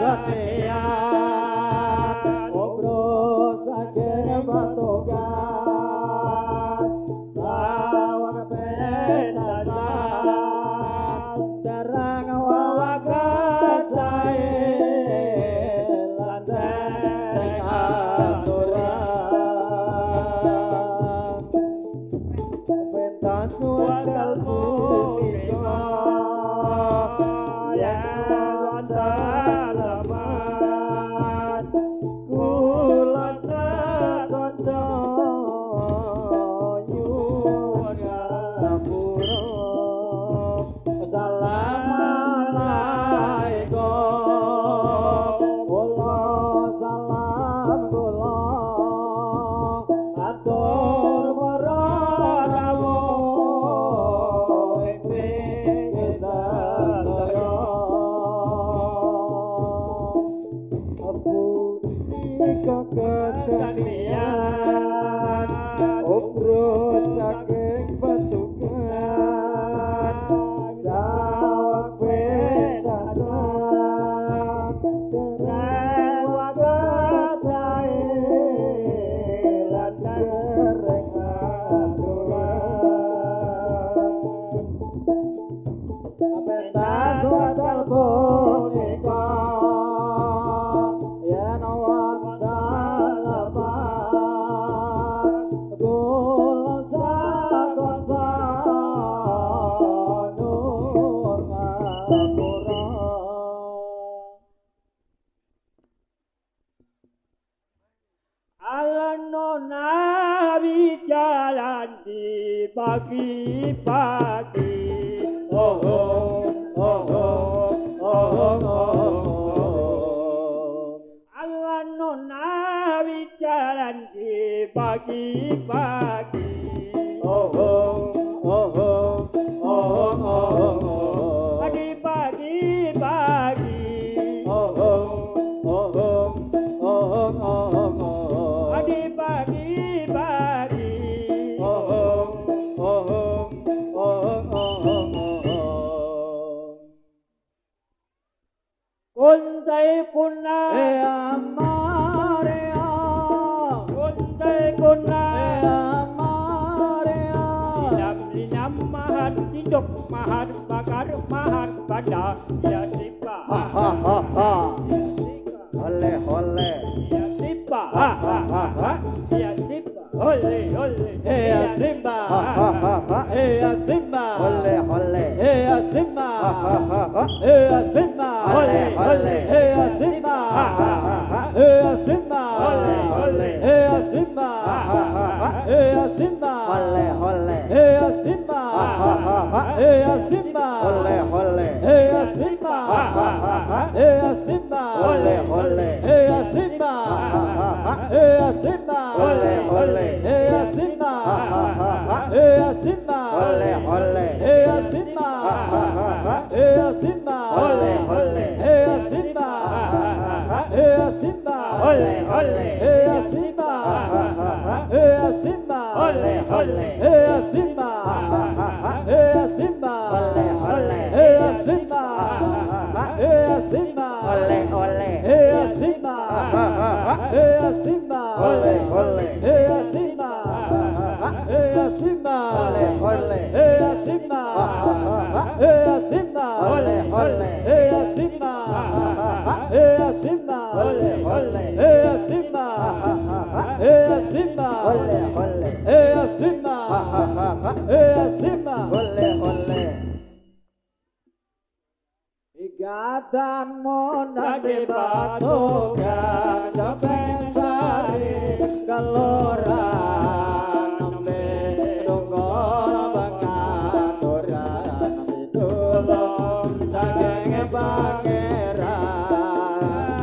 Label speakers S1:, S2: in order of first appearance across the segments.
S1: kesenian obrol saking batukan sawang petasan terang wawakan sae lanteng aturan pentas wakal punika yang dalaman kula sakonco nyuwun ngapura assalamualaikum kula salam kula atur para rawuh ing sedaya punika kesenian obrol saking batukan sawang petasan terang wagas sae lan dereng aturan pentas wakal punika yen wonten lepas kula sakonco nyuwun ngapura Alana jalan di pagi-pagi oh oh oh oh oh oh Alana jalan di pagi-pagi oh oh oh oh oh oh pagi pagi-pagi oh oh oh oh oh oh pagi pagi-pagi oh oh oh oh kuntai kunai amaria kuntai kunai amaria linam mahat cindok mahat bakar mahat pada ya tiba oleh oleh ya tiba ya tiba oleh oleh ya simba ya simba oleh oleh ya simba ya simba oleh oleh ya simba ya simba oleh oleh ya simba ya simba oleh oleh ya simba ya simba oleh oleh ya simba ya simba oleh oleh ya simba ya simba oleh oleh ya simba ya simba oleh oleh ya simba ya simba oleh oleh ya simba ya simba oleh oleh ya simba ya simba oleh oleh ya simba ya simba oleh oleh ya simba ya simba oleh oleh ya simba ya simba oleh oleh ya simba ya simba oleh oleh ya simba ya simba oleh oleh ya simba ya simba oleh oleh ya simba ya simba oleh oleh ya simba ya simba oleh oleh igatan monang di batukan jambeng sari kaloran nembe nunggol bangaturan pitulung saking pangeran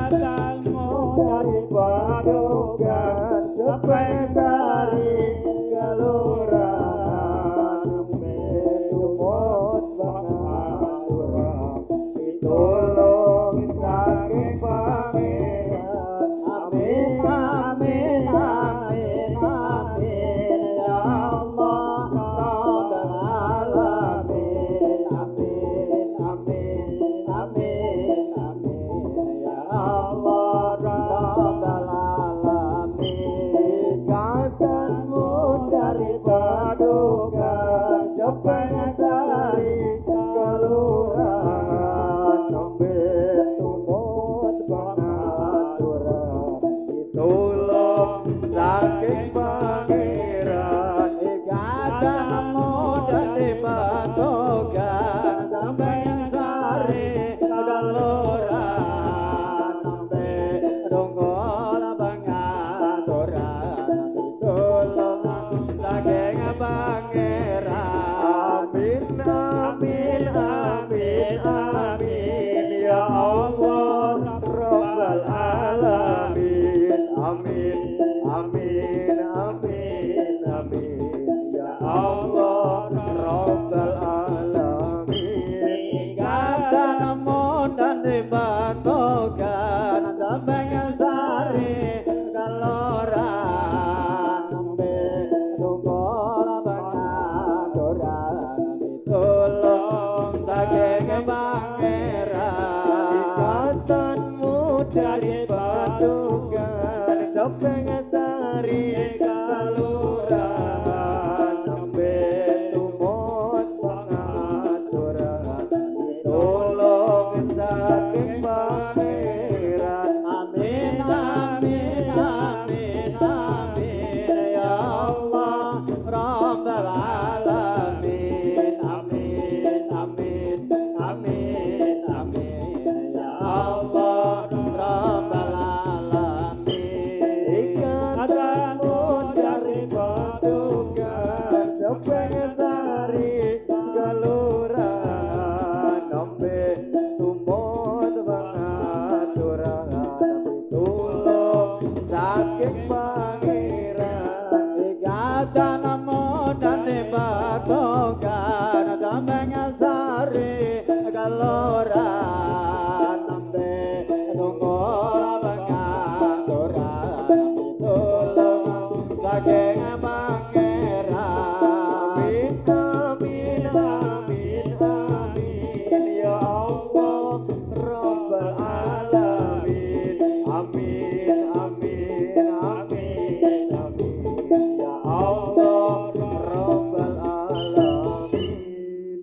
S1: igatan monang di batukan jambeng sari kaloran nembe nunggol bangaturan tolong saking pangeran amin amin amin amin ya Allah rabbal alamin amin amin amin amin ya dari Padukan Topeng Sari Kalurahan sampai tumut pangaturan tolong saking pangeran amin amin amin amin ya Allah Rabbal alamin amin amin amin amin ya Allah Rabbal alamin ikatamu dari Padukan Topeng Sari Kalurahan nombe tumut pangaturan tulung saking pangeran ikatamu dari Padukan Topeng Sari Kalurahan nombe tumut pangaturan tulung saking pangeran amin amin amin amin ya Allah Rabbal alamin amin amin amin amin ya Allah Rabbal alamin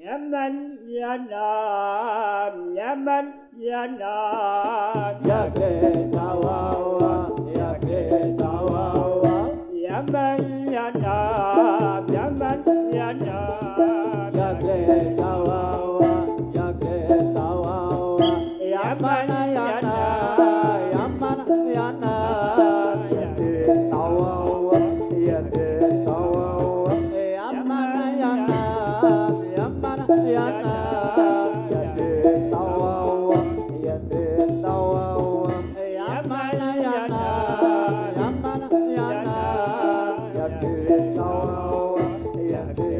S1: Yaman yanam Yaman yanam ya Kristawawa ya Kristawawa Yaman yanam Yaman yanam ya Kristawawa ya Kristawawa Yaman yanam Yaman yanam ya Kristawawa ya Kristawawa Yaman yanam Yaman yanam ya Kristawawa ya Kristawawa Yaman yanam Yaman yanam ya Kristawawa ya Kristawawa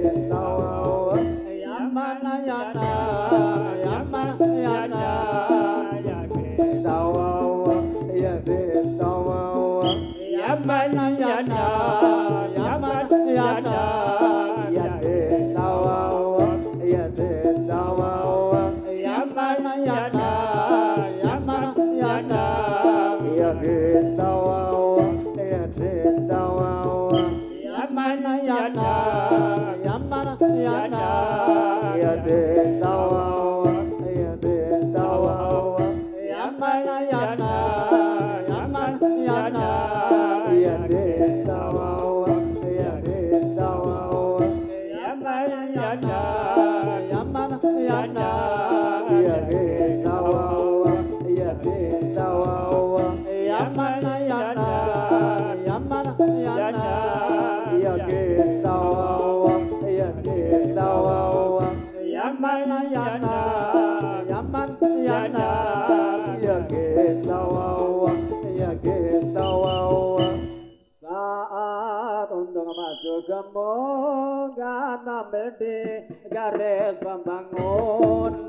S1: Yaman yanam Yaman yanam ya Kristawawa ya Kristawawa Yaman yanam Yaman yanam ya Kristawawa ya Kristawawa Yaman yanam Yaman yanam ya Kristawawa ya Kristawawa Yaman yanam Yaman yanam ya Kristawawa ya Kristawawa Yaman yanam Yaman yanam ya Kristawawa ya Kristawawa Yaman yanam Yaman yanam ya Kristawawa ya Kristawawa Yaman yanam Yaman yanam ya Kristawawa ya Kristawawa Yaman yanam Yaman yanam ya Kristawawa ya Kristawawa saat untuk maju ke munggah tampil di garis pembangunan